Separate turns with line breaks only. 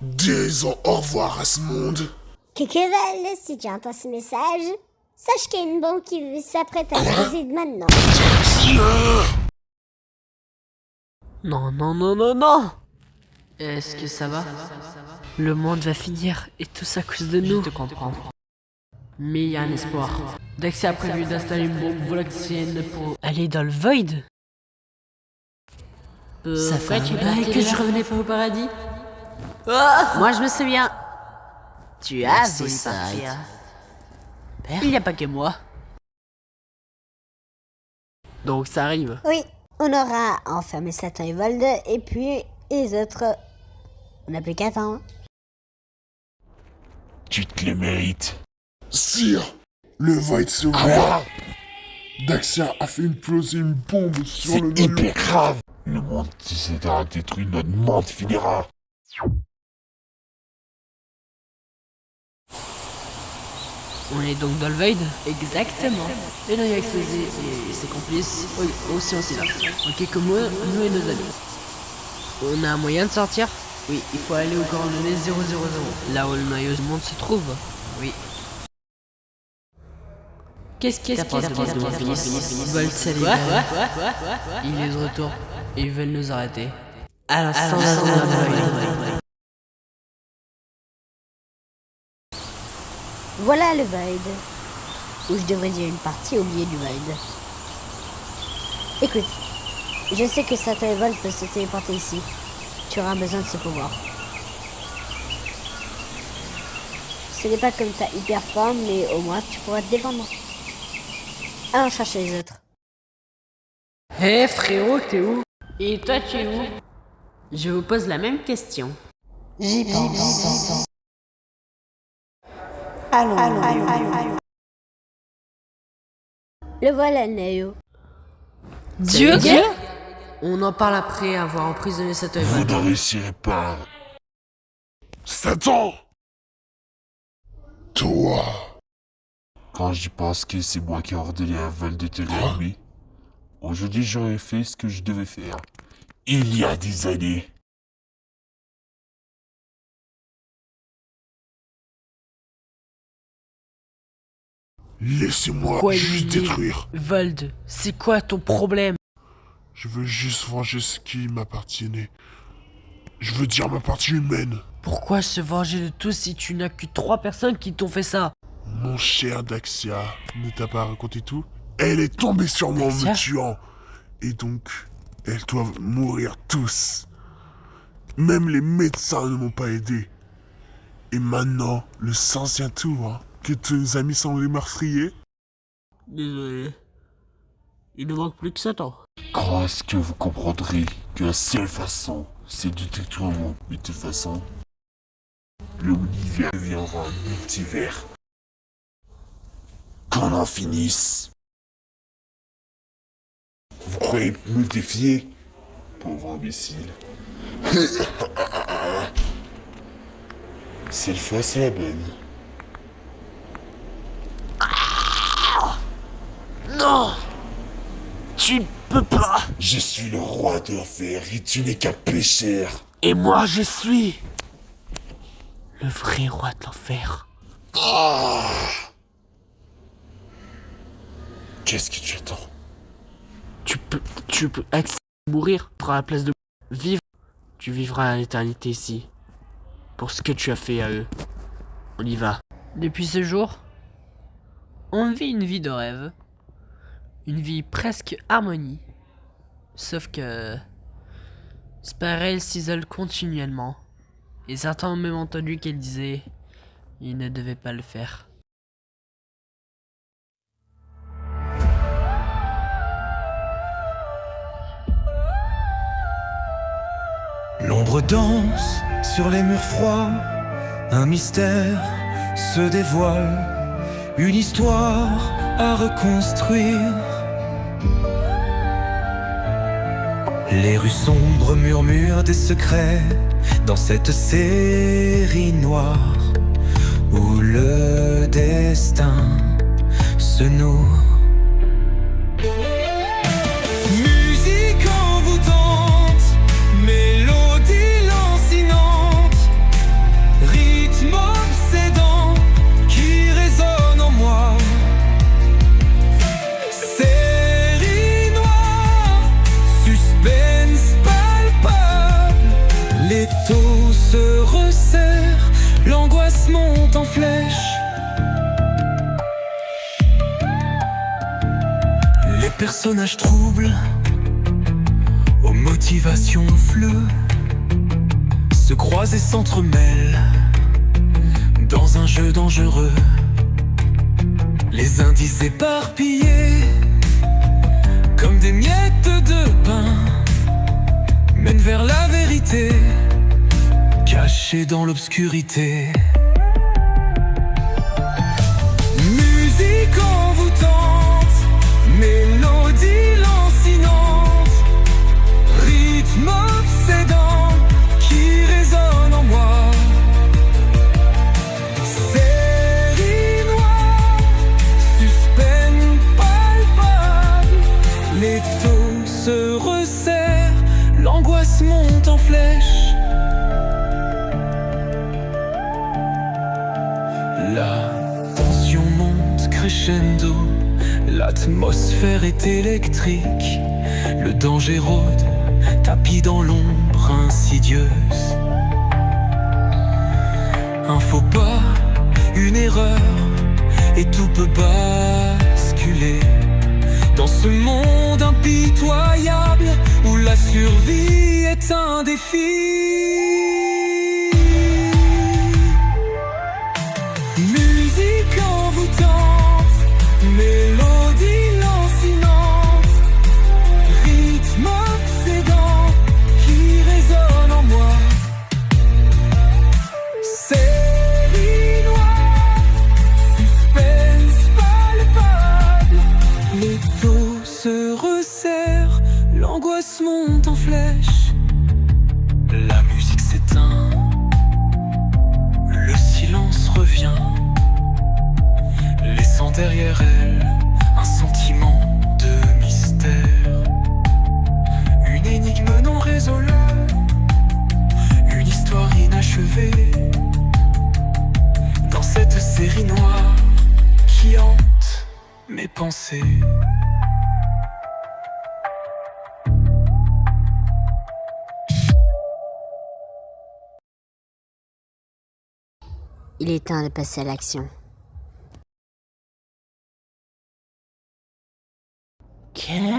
Disons au revoir à ce monde.
Kekevel, si tu entends ce message, sache qu'il y a une bombe qui s'apprête à exploser maintenant.
Non, non, non, non, non. Est-ce que ça va? Le monde va finir, et tout ça à cause de nous. Je te comprends. Mais il y a un espoir. Daxia a prévu d'installer une bombe volatienne pour aller dans le Void. Ça fait tu bail que je revenais pas au paradis. Moi je me souviens. Tu as voulu partir. Il n'y a pas que moi. Donc ça arrive.
Oui, on aura enfermé Satan et Vold, et puis les autres, on n'a plus qu'à attendre.
Tu te les mérites. Sire, le Void s'ouvre. Daxia a fait imploser une bombe sur le noyau.
C'est hyper grave. Le monde décédera détruit, notre monde finira.
On est donc dans le Void? Exactement. Le noyau a explosé et ses complices aussi là. Ok, comme moi, nous et nos amis. On a un moyen de sortir? Oui, il faut aller au coordonnées 000, là où le noyau du monde se trouve. Oui. Qu'est-ce qui t'apporte de mon fils? Vold salut. Il est de retour et ils veulent nous arrêter. Alors, sans
Voilà le Void. Ou je devrais dire une partie oubliée du Void. Écoute, je sais que Satan et Vold peuvent se téléporter ici. Tu auras besoin de ce pouvoir. Ce n'est pas comme ta hyper forme, mais au moins tu pourras te défendre. Allons chercher les autres.
Hé frérot, t'es où? Et toi tu es où? Je vous pose la même question.
J'y pense. Allons. Le voilà, Neo.
Dieu? On en parle après avoir emprisonné cette œuvre.
Vous ne réussirez pas.
Satan! Toi!
Quand j'y pense que c'est moi qui ai ordonné un vol de te réanimer, aujourd'hui j'aurais fait ce que je devais faire. Il y a des années.
Laissez-moi
Quoi,
juste détruire.
Vold, c'est quoi ton problème?
Je veux juste venger ce qui m'appartenait. Je veux dire ma partie humaine.
Pourquoi se venger de tout si tu n'as que 3 personnes qui t'ont fait ça?
Mon cher Daxia ne t'a pas raconté tout? Elle est tombée sur moi en
Daxia?
me tuant. Et donc, elles doivent mourir tous. Même les médecins ne m'ont pas aidé. Et maintenant, le sang vient tout, hein. Que tes amis sont les meurtriers?
Désolé. Il ne manque plus que Satan.
Quand est-ce que vous comprendrez que la seule façon, c'est de détruire le monde? Mais de toute façon, l'univers deviendra un multivers. Qu'on en finisse. Vous croyez me défier? Pauvre imbécile. Cette fois, c'est la bonne.
Non! Tu ne peux pas!
Je suis le roi de l'enfer et tu n'es qu'un pécheur.
Et moi je suis le vrai roi de l'enfer.
Qu'est-ce que tu attends?
Tu peux accepter de mourir pour à la place de vivre. Tu vivras à l'éternité ici. Pour ce que tu as fait à eux. On y va. Depuis ce jour, on vit une vie de rêve. Une vie presque harmonie. Sauf que Sparel s'isole continuellement. Et certains ont même entendu qu'elle disait il ne devait pas le faire.
L'ombre danse sur les murs froids, un mystère se dévoile, une histoire à reconstruire. Les rues sombres murmurent des secrets dans cette série noire où le destin se noue. Musique envoûtante, mélodie personnages troubles, aux motivations fleues, se croisent et s'entremêlent dans un jeu dangereux. Les indices éparpillés comme des miettes de pain mènent vers la vérité, cachée dans l'obscurité. Musique envoûtante, mélodie lancinante, rythme obsédant qui résonne en moi. Série noire, suspense palpable, l'étau se resserre, l'angoisse monte en flèche. La tension monte crescendo, l'atmosphère est électrique, le danger rôde, tapis dans l'ombre insidieuse. Un faux pas, une erreur, et tout peut basculer dans ce monde impitoyable où la survie est un défi. Musique envoûtante, mélodie lancinante, rythme obsédant qui résonne en moi. Série noire, suspense palpable, l'étau se resserre, l'angoisse monte en flèche. La musique s'éteint, le silence revient, laissant derrière elle un sentiment de mystère. Une énigme non résolue, une histoire inachevée, dans cette série noire qui hante mes pensées.
Il est temps de passer à l'action.
Quelle